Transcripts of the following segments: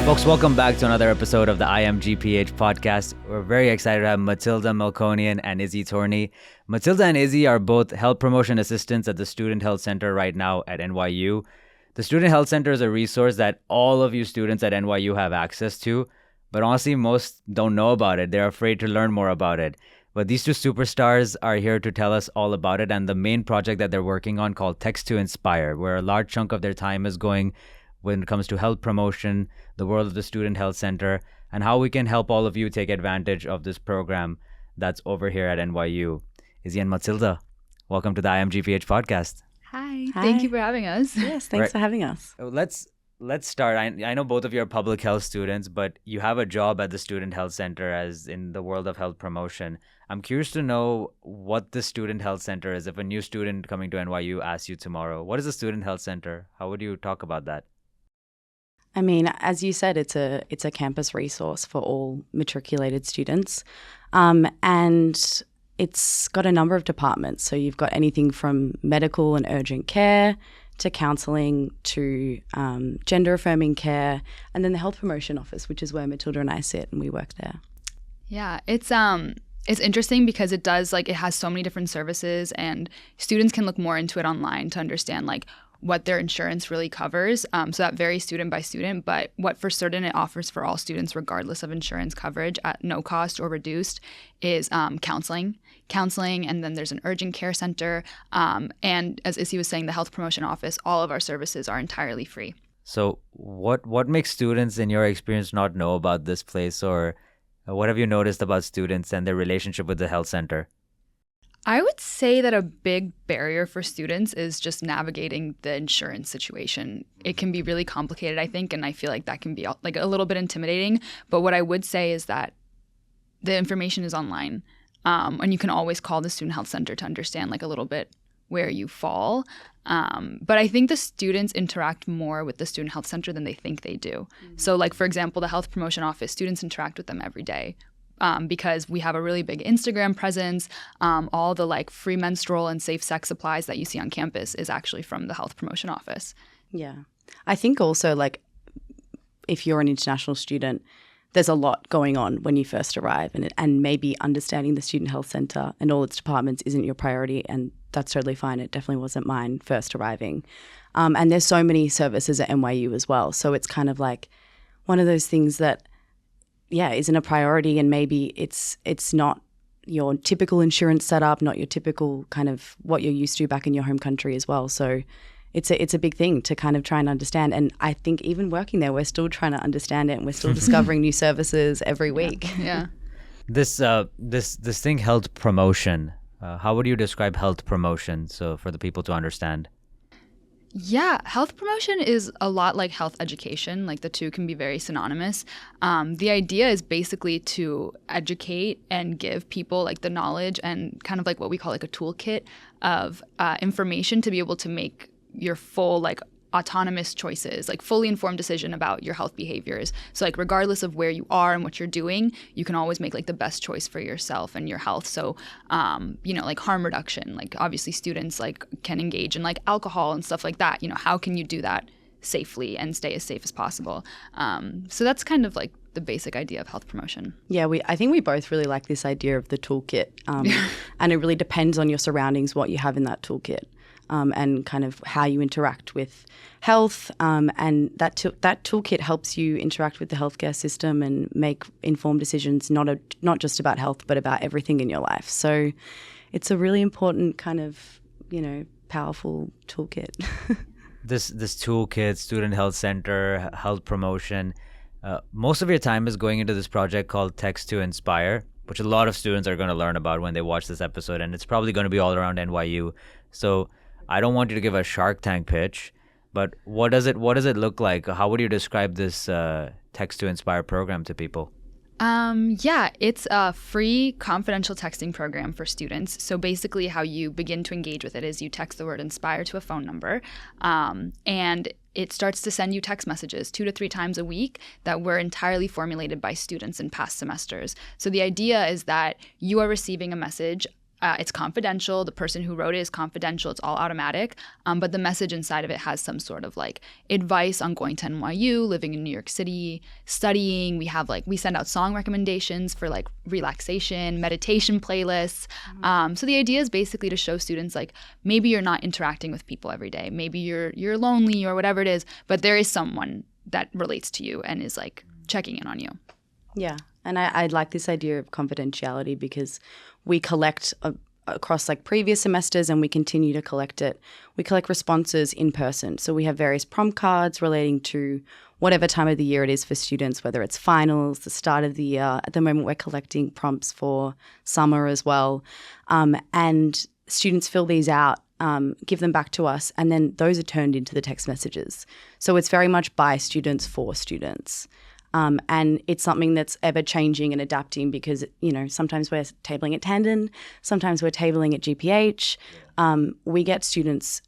Folks, welcome back to another episode of the IMGPH podcast. We're very excited to have Matilda Melkonian and Issy Torney. Matilda and Issy are both health promotion assistants at the Student Health Center right now at NYU. The Student Health Center is a resource that all of you students at NYU have access to, but honestly, most don't know about it. They're afraid to learn more about it. But these two superstars are here to tell us all about it and the main project that they're working on called Text to Inspire, where a large chunk of their time is going when it comes to health promotion, the world of the Student Health Center, and how we can help all of you take advantage of this program that's over here at NYU. Issy and Matilda, welcome to the IMGPH podcast. Hi. Thank you for having us. Yes, thanks for having us. Let's start. I know both of you are public health students, but you have a job at the Student Health Center as in the world of health promotion. I'm curious to know what the Student Health Center is. If a new student coming to NYU asks you tomorrow, what is the Student Health Center? How would you talk about that? I mean, as you said, it's a campus resource for all matriculated students, and it's got a number of departments. So you've got anything from medical and urgent care to counselling to gender-affirming care, and then the health promotion office, which is where Matilda and I sit, and we work there. Yeah, it's interesting because it has so many different services, and students can look more into it online to understand what their insurance really covers. So that varies student by student, but what for certain it offers for all students regardless of insurance coverage at no cost or reduced is counseling, and then there's an urgent care center. And as Issy was saying, the health promotion office, all of our services are entirely free. So what makes students in your experience not know about this place, or what have you noticed about students and their relationship with the health center? I would say that a big barrier for students is just navigating the insurance situation. It can be really complicated, I think, and I feel like that can be a little bit intimidating. But what I would say is that the information is online, and you can always call the Student Health Center to understand a little bit where you fall. But I think the students interact more with the Student Health Center than they think they do. Mm-hmm. So for example, the health promotion office, students interact with them every day. Because we have a really big Instagram presence. All the free menstrual and safe sex supplies that you see on campus is actually from the health promotion office. Yeah. I think also if you're an international student, there's a lot going on when you first arrive, and maybe understanding the Student Health Center and all its departments isn't your priority, and that's totally fine. It definitely wasn't mine first arriving. And there's so many services at NYU as well. So it's kind of one of those things that isn't a priority, and maybe it's not your typical insurance setup, not your typical kind of what you're used to back in your home country as well. So it's a big thing to kind of try and understand. And I think even working there, we're still trying to understand it, and we're still discovering new services every week. Yeah. This thing, health promotion. How would you describe health promotion? So for the people to understand. Yeah, health promotion is a lot like health education. The two can be very synonymous. The idea is basically to educate and give people the knowledge and kind of what we call a toolkit of information to be able to make your full autonomous choices, fully informed decision about your health behaviors. So regardless of where you are and what you're doing, you can always make the best choice for yourself and your health. So, harm reduction, obviously students can engage in alcohol and stuff like that. How can you do that safely and stay as safe as possible? So that's kind of the basic idea of health promotion. Yeah, I think we both really like this idea of the toolkit, and it really depends on your surroundings, what you have in that toolkit. And kind of how you interact with health, and that toolkit helps you interact with the healthcare system and make informed decisions, not just about health, but about everything in your life. So it's a really important kind of, powerful toolkit. This toolkit, Student Health Center, health promotion, most of your time is going into this project called Text to Inspire, which a lot of students are going to learn about when they watch this episode, and it's probably going to be all around NYU. So I don't want you to give a Shark Tank pitch, but what does it look like? How would you describe this Text to Inspire program to people? It's a free confidential texting program for students. So basically how you begin to engage with it is you text the word inspire to a phone number, and it starts to send you text messages 2 to 3 times a week that were entirely formulated by students in past semesters. So the idea is that you are receiving a message it's confidential. The person who wrote it is confidential. It's all automatic. But the message inside of it has some sort of like advice on going to NYU, living in New York City, studying. We send out song recommendations for like relaxation, meditation playlists. So the idea is basically to show students like maybe you're not interacting with people every day. Maybe you're lonely or whatever it is, but there is someone that relates to you and is like checking in on you. Yeah. And I like this idea of confidentiality because we collect across like previous semesters and we continue to collect it. We collect responses in person. So we have various prompt cards relating to whatever time of the year it is for students, whether it's finals, the start of the year. At the moment, we're collecting prompts for summer as well. And students fill these out, give them back to us, and then those are turned into the text messages. So it's very much by students for students. And it's something that's ever changing and adapting because, you know, sometimes we're tabling at Tandon, sometimes we're tabling at GPH. We get students,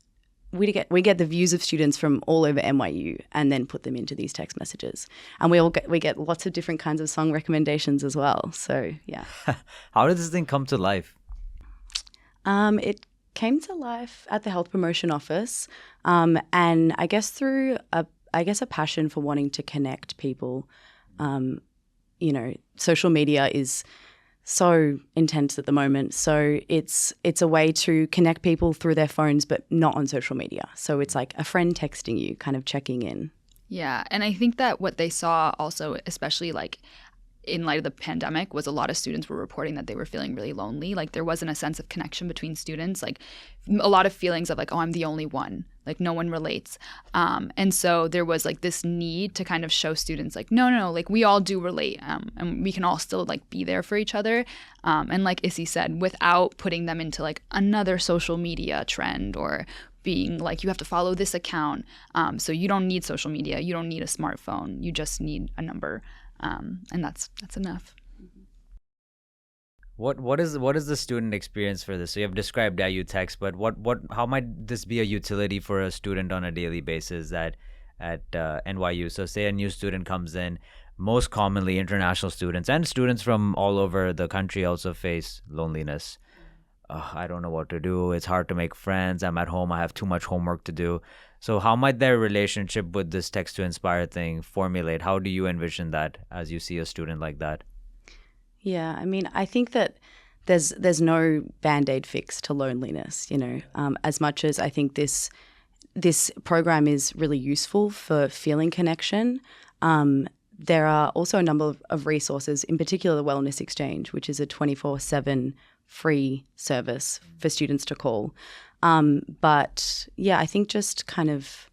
we get the views of students from all over NYU and then put them into these text messages. And we get lots of different kinds of song recommendations as well. So, yeah. How did this thing come to life? It came to life at the Health Promotion Office, and I guess through a passion for wanting to connect people. You know, social media is so intense at the moment. So it's a way to connect people through their phones, but not on social media. So it's like a friend texting you, kind of checking in. Yeah. And I think that what they saw also, especially like in light of the pandemic, was a lot of students were reporting that they were feeling really lonely. Like there wasn't a sense of connection between students, like a lot of feelings of like, oh, I'm the only one, like no one relates. And so there was like this need to kind of show students like, no, like we all do relate, and we can all still like be there for each other. And like Issy said, without putting them into like another social media trend or being like, you have to follow this account. So you don't need social media. You don't need a smartphone. You just need a number. And that's enough. What is the student experience for this? So you have described IU text, but how might this be a utility for a student on a daily basis at NYU? So say a new student comes in, most commonly international students and students from all over the country also face loneliness. I don't know what to do. It's hard to make friends. I'm at home. I have too much homework to do. So how might their relationship with this text to inspire thing formulate? How do you envision that as you see a student like that? Yeah, I mean, I think that there's no Band-Aid fix to loneliness, you know, as much as I think this program is really useful for feeling connection. There are also a number of resources, in particular the Wellness Exchange, which is a 24/7 free service for students to call. But yeah, I think just kind of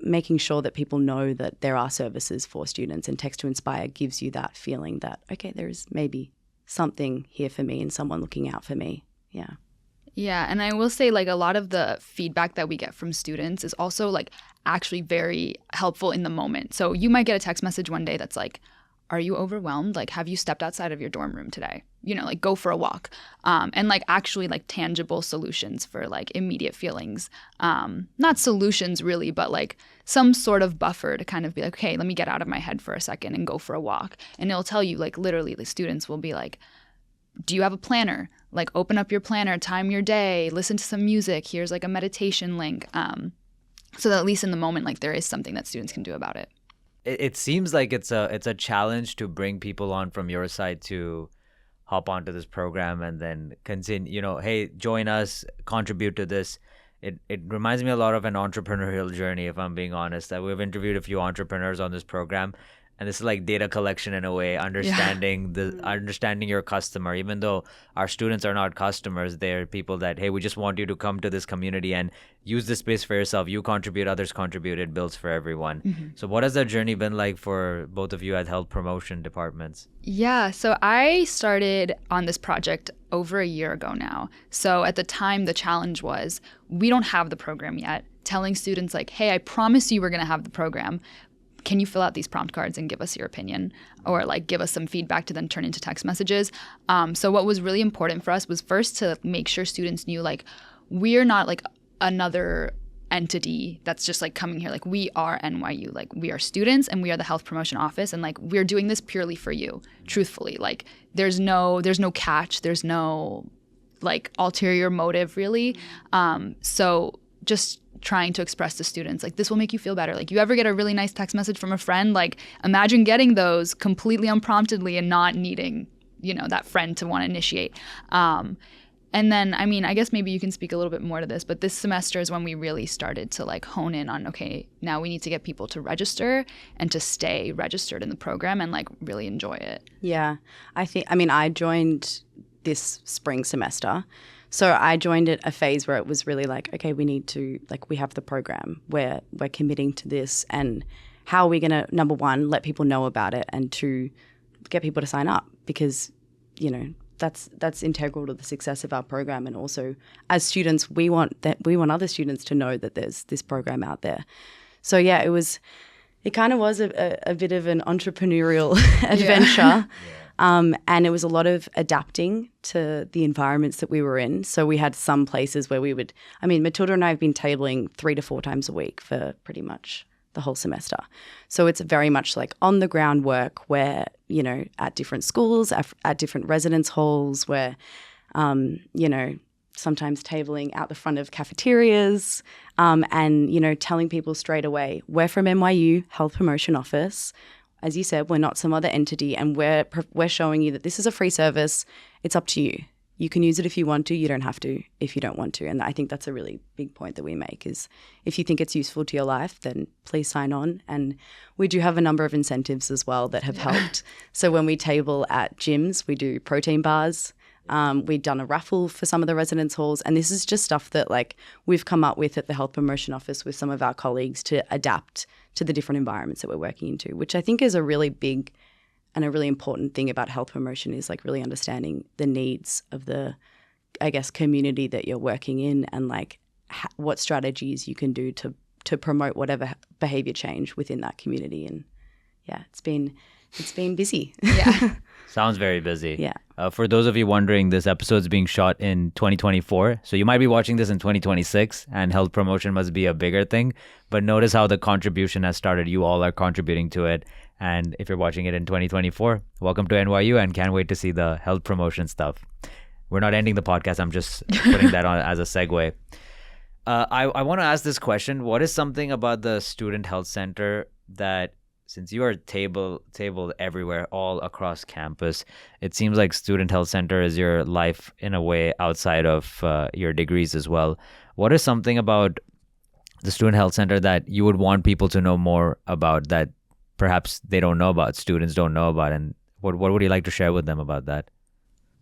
making sure that people know that there are services for students, and Text to Inspire gives you that feeling that, okay, there's maybe something here for me and someone looking out for me. Yeah. Yeah, and I will say like a lot of the feedback that we get from students is also like actually very helpful in the moment. So you might get a text message one day that's like, are you overwhelmed? Like, have you stepped outside of your dorm room today? You know, like go for a walk. And like actually like tangible solutions for like immediate feelings. Not solutions really, but like some sort of buffer to kind of be like, okay, let me get out of my head for a second and go for a walk. And it'll tell you like literally the students will be like, do you have a planner? Like open up your planner, time your day, listen to some music. Here's like a meditation link. So that at least in the moment, like there is something that students can do about it. It seems like it's a challenge to bring people on from your side to hop onto this program and then continue, you know, hey, join us, contribute to this. It reminds me a lot of an entrepreneurial journey, if I'm being honest. That we've interviewed a few entrepreneurs on this program, and this is like data collection in a way, understanding your customer. Even though our students are not customers, they're people that, hey, we just want you to come to this community and use this space for yourself. You contribute, others contribute. It builds for everyone. Mm-hmm. So what has that journey been like for both of you at health promotion departments? Yeah, so I started on this project over a year ago now. So at the time, the challenge was we don't have the program yet. Telling students like, hey, I promise you we're going to have the program. Can you fill out these prompt cards and give us your opinion, or like give us some feedback to then turn into text messages? So what was really important for us was first to make sure students knew like we're not like another entity that's just like coming here. Like, we are NYU, like we are students and we are the health promotion office, and like we're doing this purely for you, truthfully. Like there's no catch, there's no like ulterior motive really. So just trying to express to students like, this will make you feel better. Like, you ever get a really nice text message from a friend, like imagine getting those completely unpromptedly and not needing, you know, that friend to want to initiate. And then, I mean, I guess maybe you can speak a little bit more to this, but this semester is when we really started to like hone in on, okay, now we need to get people to register and to stay registered in the program and like really enjoy it. Yeah, I joined this spring semester. So I joined at a phase where it was really like, okay, we need to, like, we have the program, we're committing to this, and how are we going to, number one, let people know about it, and two, get people to sign up, because, you know, that's integral to the success of our program. And also as students, we want other students to know that there's this program out there. So yeah, it kind of was a bit of an entrepreneurial adventure. And it was a lot of adapting to the environments that we were in. So we had some places where Matilda and I have been tabling 3 to 4 times a week for pretty much the whole semester. So it's very much like on the ground work where, you know, at different schools, at different residence halls, where, you know, sometimes tabling out the front of cafeterias, and, you know, telling people straight away, we're from NYU Health Promotion Office. As you said, we're not some other entity, and we're showing you that this is a free service. It's up to you. You can use it if you want to. You don't have to if you don't want to. And I think that's a really big point that we make, is if you think it's useful to your life, then please sign on. And we do have a number of incentives as well that have helped. So when we table at gyms, we do protein bars. We've done a raffle for some of the residence halls. And this is just stuff that like we've come up with at the Health Promotion Office with some of our colleagues to adapt to the different environments that we're working into, which I think is a really big and a really important thing about health promotion, is like really understanding the needs of the, I guess, community that you're working in, and like what strategies you can do to promote whatever behavior change within that community. And yeah, it's been busy. Yeah. Sounds very busy. Yeah. For those of you wondering, this episode is being shot in 2024. So you might be watching this in 2026, and health promotion must be a bigger thing. But notice how the contribution has started. You all are contributing to it. And if you're watching it in 2024, welcome to NYU, and can't wait to see the health promotion stuff. We're not ending the podcast. I'm just putting that on as a segue. I want to ask this question. What is something about the Student Health Center that, since you are tabled everywhere, all across campus, it seems like Student Health Center is your life in a way outside of your degrees as well. What is something about the Student Health Center that you would want people to know more about, that perhaps they don't know about, students don't know about, and what would you like to share with them about that?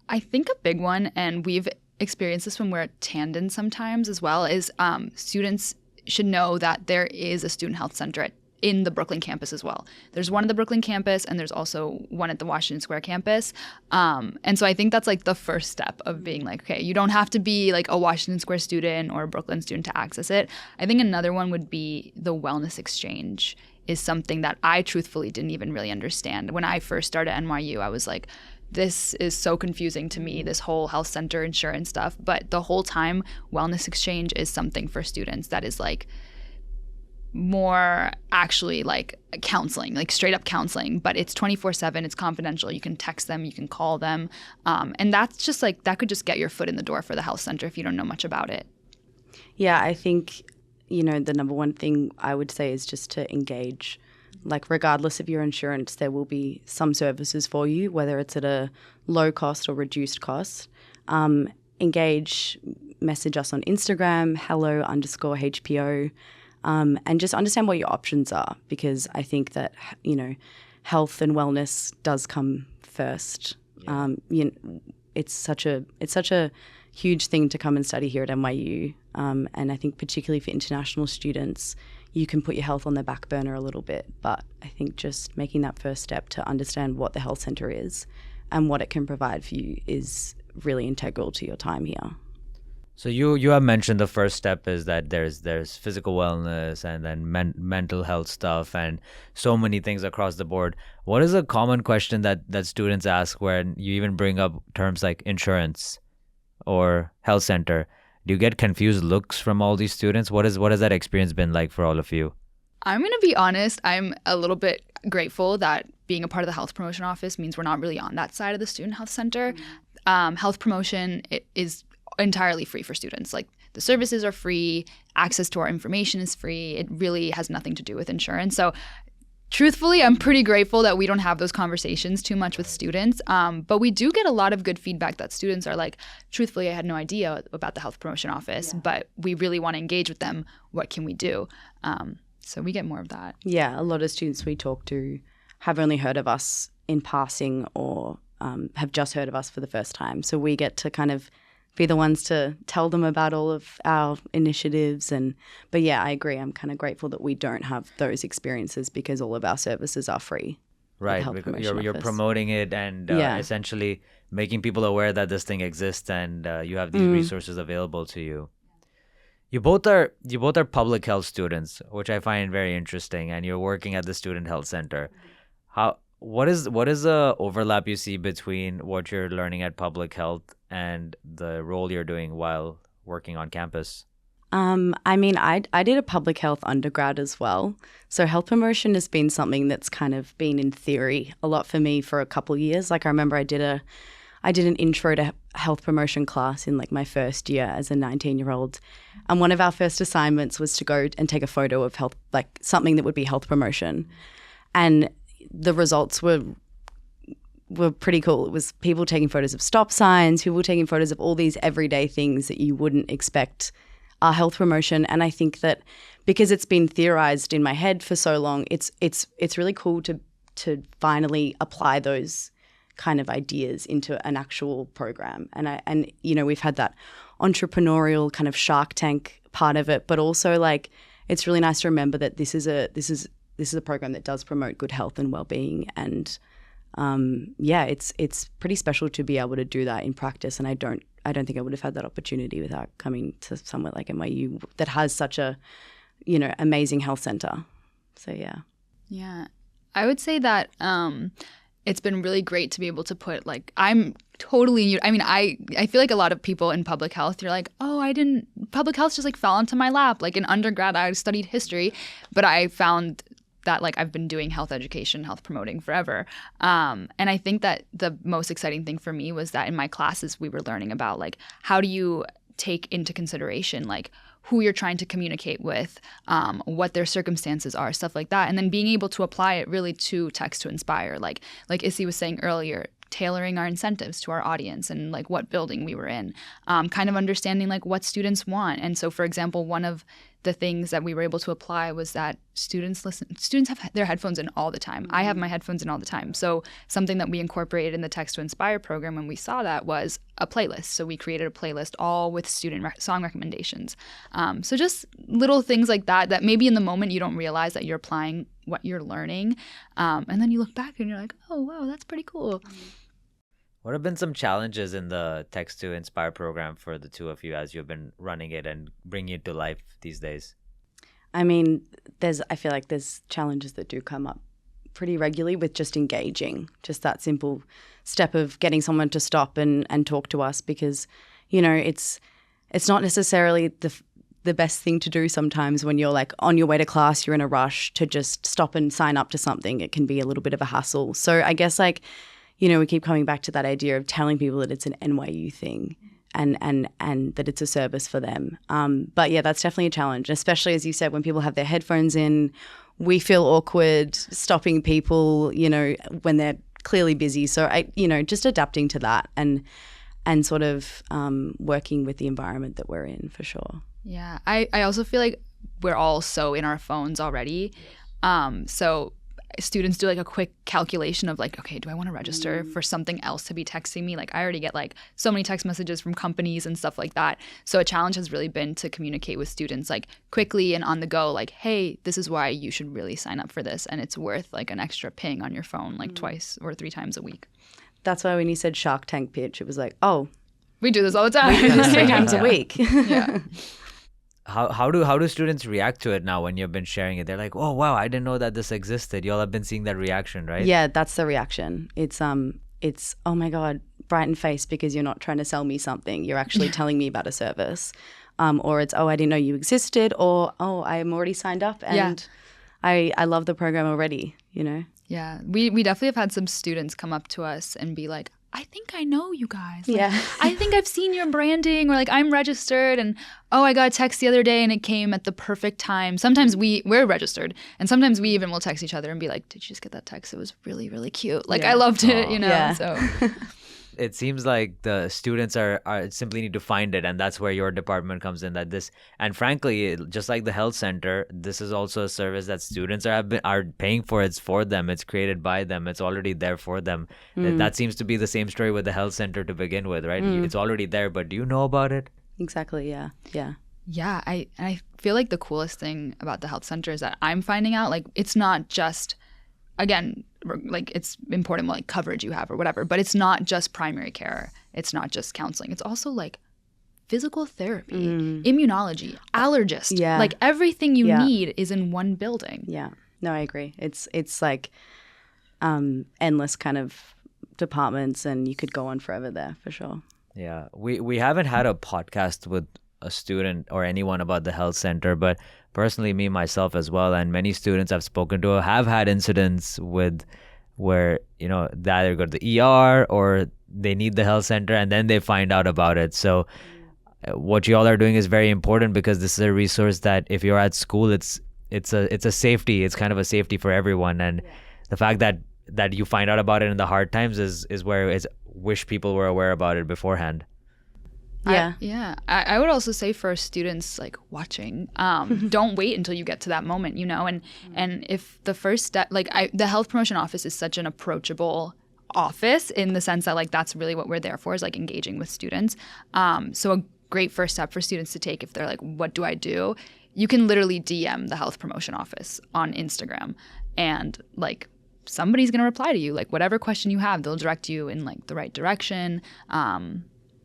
I think a big one, and we've experienced this when we're at Tandon sometimes as well, is students should know that there is a Student Health Center in the Brooklyn campus as well. There's one at the Brooklyn campus, and there's also one at the Washington Square campus. And so I think that's like the first step of being like, okay, you don't have to be like a Washington Square student or a Brooklyn student to access it. I think another one would be the wellness exchange, is something that I truthfully didn't even really understand. When I first started at NYU, I was like, this is so confusing to me, this whole health center insurance stuff. But the whole time, wellness exchange is something for students that is like more actually like counseling, like straight up counseling, but it's 24/7, it's confidential. You can text them, you can call them. And that's just like, that could just get your foot in the door for the health center if you don't know much about it. Yeah, I think, you know, the number one thing I would say is just to engage. Like, regardless of your insurance, there will be some services for you, whether it's at a low cost or reduced cost. Engage, message us on Instagram, hello_HPO, and just understand what your options are, because I think that, you know, health and wellness does come first. Yeah. You know, it's such a huge thing to come and study here at NYU. And I think particularly for international students, you can put your health on the back burner a little bit. But I think just making that first step to understand what the health center is and what it can provide for you is really integral to your time here. So you have mentioned the first step is that there's physical wellness, and then mental health stuff, and so many things across the board. What is a common question that students ask when you even bring up terms like insurance or health center? Do you get confused looks from all these students? What has that experience been like for all of you? I'm going to be honest. I'm a little bit grateful that being a part of the health promotion office means we're not really on that side of the student health center. Health promotion is entirely free for students. Like, the services are free, access to our information is free. It really has nothing to do with insurance. So truthfully, I'm pretty grateful that we don't have those conversations too much with students. But we do get a lot of good feedback that students are like, truthfully, I had no idea about the health promotion office, but we really want to engage with them. What can we do? So we get more of that. Yeah, a lot of students we talk to have only heard of us in passing or have just heard of us for the first time. So we get to kind of be the ones to tell them about all of our initiatives. But yeah, I agree. I'm kind of grateful that we don't have those experiences because all of our services are free. Right. You're promoting it and essentially making people aware that this thing exists and you have these resources available to you. You both are public health students, which I find very interesting, and you're working at the Student Health Center. What is the overlap you see between what you're learning at public health and the role you're doing while working on campus? I mean, I did a public health undergrad as well. So health promotion has been something that's kind of been in theory a lot for me for a couple of years. Like, I remember I did an intro to health promotion class in like my first year as a 19-year-old. And one of our first assignments was to go and take a photo of health, like something that would be health promotion. And the results were pretty cool. It was people taking photos of stop signs, people taking photos of all these everyday things that you wouldn't expect are health promotion. And I think that because it's been theorized in my head for so long, it's really cool to finally apply those kind of ideas into an actual program. And you know, we've had that entrepreneurial kind of Shark Tank part of it, but also like it's really nice to remember that this is a program that does promote good health and well-being. And it's pretty special to be able to do that in practice. And I don't think I would have had that opportunity without coming to somewhere like NYU that has such a, you know, amazing health center. So yeah. Yeah, I would say that it's been really great to be able to put, like, I'm totally new. I mean, I feel like a lot of people in public health, you're like, public health just like fell into my lap. Like in undergrad, I studied history, but I found that like I've been doing health education, health promoting forever. And I think that the most exciting thing for me was that in my classes, we were learning about like, how do you take into consideration like who you're trying to communicate with, what their circumstances are, stuff like that. And then being able to apply it really to Text to Inspire. Like Issy was saying earlier, tailoring our incentives to our audience and like what building we were in, kind of understanding like what students want. And so, for example, one of the things that we were able to apply was that students have their headphones in all the time. I have my headphones in all the time. So something that we incorporated in the Text to Inspire program when we saw that was a playlist. So we created a playlist all with student song recommendations. So just little things like that maybe in the moment you don't realize that you're applying what you're learning. And then you look back and you're like, oh, wow, that's pretty cool. What have been some challenges in the Text to Inspire program for the two of you as you've been running it and bringing it to life these days? I mean, I feel like there's challenges that do come up pretty regularly with just engaging, just that simple step of getting someone to stop and talk to us, because, you know, it's not necessarily the best thing to do sometimes when you're like on your way to class, you're in a rush to just stop and sign up to something. It can be a little bit of a hassle. So I guess like, you know, we keep coming back to that idea of telling people that it's an NYU thing and that it's a service for them. But yeah, that's definitely a challenge, especially as you said, when people have their headphones in, we feel awkward stopping people, you know, when they're clearly busy. So just adapting to that and sort of working with the environment that we're in, for sure. Yeah, I also feel like we're all so in our phones already. So students do like a quick calculation of like, okay, do I want to register for something else to be texting me? Like I already get like so many text messages from companies and stuff like that. So a challenge has really been to communicate with students like quickly and on the go, like, hey, this is why you should really sign up for this. And it's worth like an extra ping on your phone like twice or 3 times a week. That's why when you said Shark Tank pitch, it was like, oh, we do this all the time. We do this 3 times a week. Yeah. How do students react to it now when you've been sharing it? They're like, oh wow, I didn't know that this existed. Y'all have been seeing that reaction, right? Yeah, that's the reaction. It's oh my God, brighten face because you're not trying to sell me something. You're actually telling me about a service. Or it's, oh, I didn't know you existed, or, oh, I'm already signed up and I love the program already, you know? Yeah, we definitely have had some students come up to us and be like, I think I know you guys. Like, I think I've seen your branding, or like I'm registered, and oh, I got a text the other day and it came at the perfect time. Sometimes we're registered, and sometimes we even will text each other and be like, did you just get that text? It was really, really cute. Like I loved it, you know? Yeah. So it seems like the students are simply need to find it, and that's where your department comes in. And frankly, just like the health center, this is also a service that students are paying for. It's for them. It's created by them. It's already there for them. That seems to be the same story with the health center to begin with, right? It's already there, but do you know about it? Exactly. Yeah. Yeah, I feel like the coolest thing about the health center is that I'm finding out, like, it's not just, again, like, it's important what like coverage you have or whatever, but it's not just primary care. It's not just counseling. It's also like physical therapy, immunology, allergist. Yeah. Like everything you need is in one building. Yeah. No, I agree. It's like endless kind of departments, and you could go on forever there for sure. Yeah. We haven't had a podcast with a student or anyone about the health center, but personally, me, myself as well, and many students I've spoken to have had incidents where, you know, they either go to the ER or they need the health center and then they find out about it. So what y'all are doing is very important, because this is a resource that if you're at school, it's a safety. It's kind of a safety for everyone. And the fact that you find out about it in the hard times is where it's wish people were aware about it beforehand. I would also say for students like watching, don't wait until you get to that moment, you know, and if the first step, like the health promotion office is such an approachable office in the sense that like that's really what we're there for, is like engaging with students. So a great first step for students to take if they're like, what do I do? You can literally DM the health promotion office on Instagram, and like somebody's going to reply to you. Like whatever question you have, they'll direct you in like the right direction.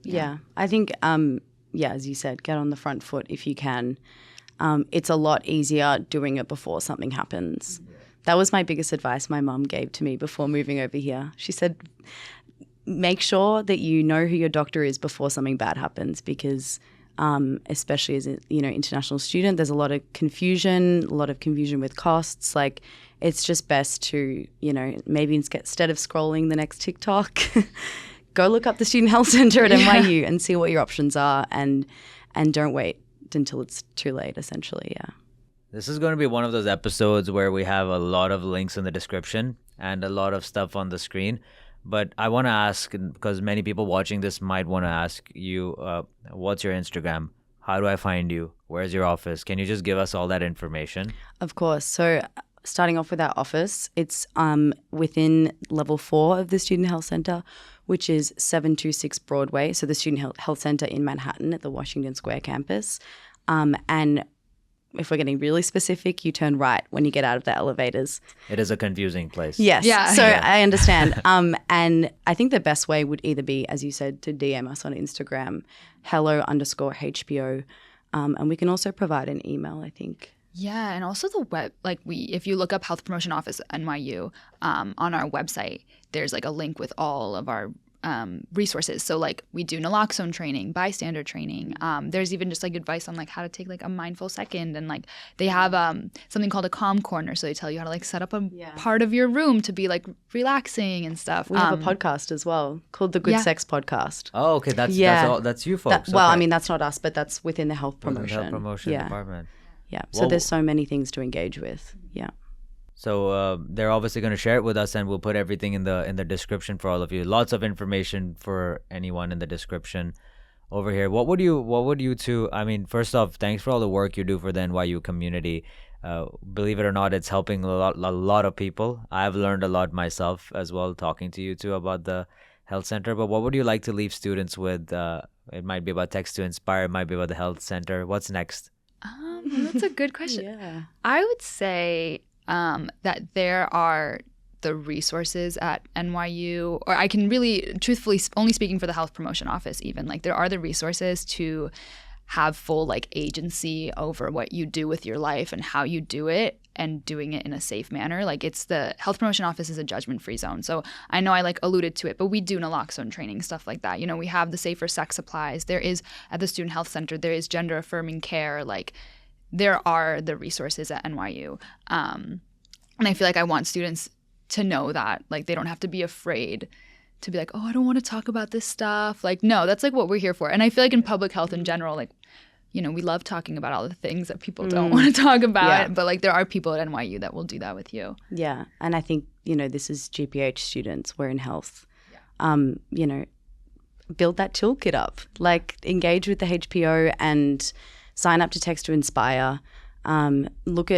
Yeah, I think, as you said, get on the front foot if you can. It's a lot easier doing it before something happens. That was my biggest advice my mum gave to me before moving over here. She said, make sure that you know who your doctor is before something bad happens, because especially as a, you know, international student, there's a lot of confusion with costs. Like, it's just best to, you know, maybe instead of scrolling the next TikTok, go look up the Student Health Center at NYU and see what your options are, and don't wait until it's too late, essentially. Yeah. This is going to be one of those episodes where we have a lot of links in the description and a lot of stuff on the screen. But I want to ask, because many people watching this might want to ask you, what's your Instagram? How do I find you? Where's your office? Can you just give us all that information? Of course. So starting off with our office, it's within level 4 of the Student Health Center, which is 726 Broadway. So the Student Health Center in Manhattan at the Washington Square campus. And if we're getting really specific, you turn right when you get out of the elevators. It is a confusing place. Yes. Yeah. So I understand. And I think the best way would either be, as you said, to DM us on Instagram, hello_HPO. And we can also provide an email, I think. Yeah, and also the web, like if you look up Health Promotion Office NYU on our website, there's like a link with all of our resources. So like we do naloxone training, bystander training. There's even just like advice on like how to take like a mindful second, and like they have something called a calm corner. So they tell you how to like set up a part of your room to be like relaxing and stuff. We have a podcast as well called the Good Sex Podcast. Oh, okay. That's you folks. Well, okay. I mean, that's not us, but that's within the health promotion. The health promotion department. Yeah. So there's so many things to engage with. Yeah. So they're obviously going to share it with us, and we'll put everything in the description for all of you. Lots of information for anyone in the description over here. What would you two, I mean, first off, thanks for all the work you do for the NYU community. Believe it or not, it's helping a lot of people. I've learned a lot myself as well, talking to you two about the health center. But what would you like to leave students with? It might be about Text to Inspire. It might be about the health center. What's next? That's a good question. I would say that there are the resources at NYU, or I can really, truthfully, only speaking for the health promotion office even, like there are the resources to have full like agency over what you do with your life and how you do it. and doing it in a safe manner. Like, it's the health promotion office is a judgment-free zone. So I know I like alluded to it, but we do naloxone training, stuff like that. You know, we have the safer sex supplies. There is, at the Student Health Center, there is gender affirming care. Like, there are the resources at NYU. And I feel like I want students to know that, like, they don't have to be afraid to be like, oh, I don't want to talk about this stuff. Like, no, that's like what we're here for. And I feel like in public health in general, like, you know, we love talking about all the things that people don't want to talk about. But like, there are people at NYU that will do that with you. Yeah. And I think, you know, this is GPH students. We're in health. You know, build that toolkit up. Like, engage with the HPO and sign up to Text to Inspire. Look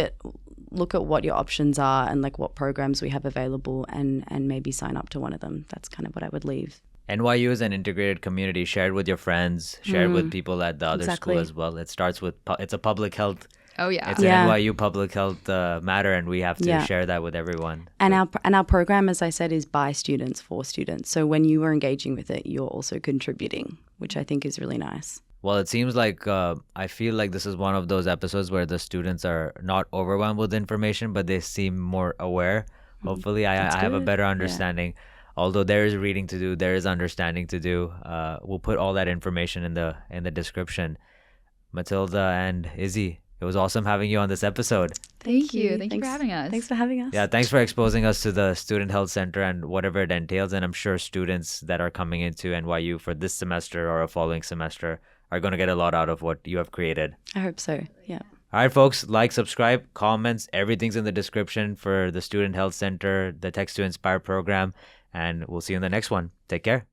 at what your options are and like what programs we have available, and maybe sign up to one of them. That's kind of what I would leave. NYU is an integrated community. Share it with your friends. Share it with people at the other school as well. It starts with, it's a public health. Oh, yeah. It's an NYU public health matter, and we have to share that with everyone. And our program, as I said, is by students for students. So when you are engaging with it, you're also contributing, which I think is really nice. Well, it seems like I feel like this is one of those episodes where the students are not overwhelmed with information, but they seem more aware. Hopefully, I have a better understanding. Although there is reading to do, there is understanding to do. We'll put all that information in the description. Matilda and Issy, it was awesome having you on this episode. Thank you. Thanks for having us. Thanks for having us. Yeah, thanks for exposing us to the Student Health Center and whatever it entails. And I'm sure students that are coming into NYU for this semester or a following semester are going to get a lot out of what you have created. I hope so. Yeah. All right, folks, like, subscribe, comments, everything's in the description for the Student Health Center, the Text to Inspire program, and we'll see you in the next one. Take care.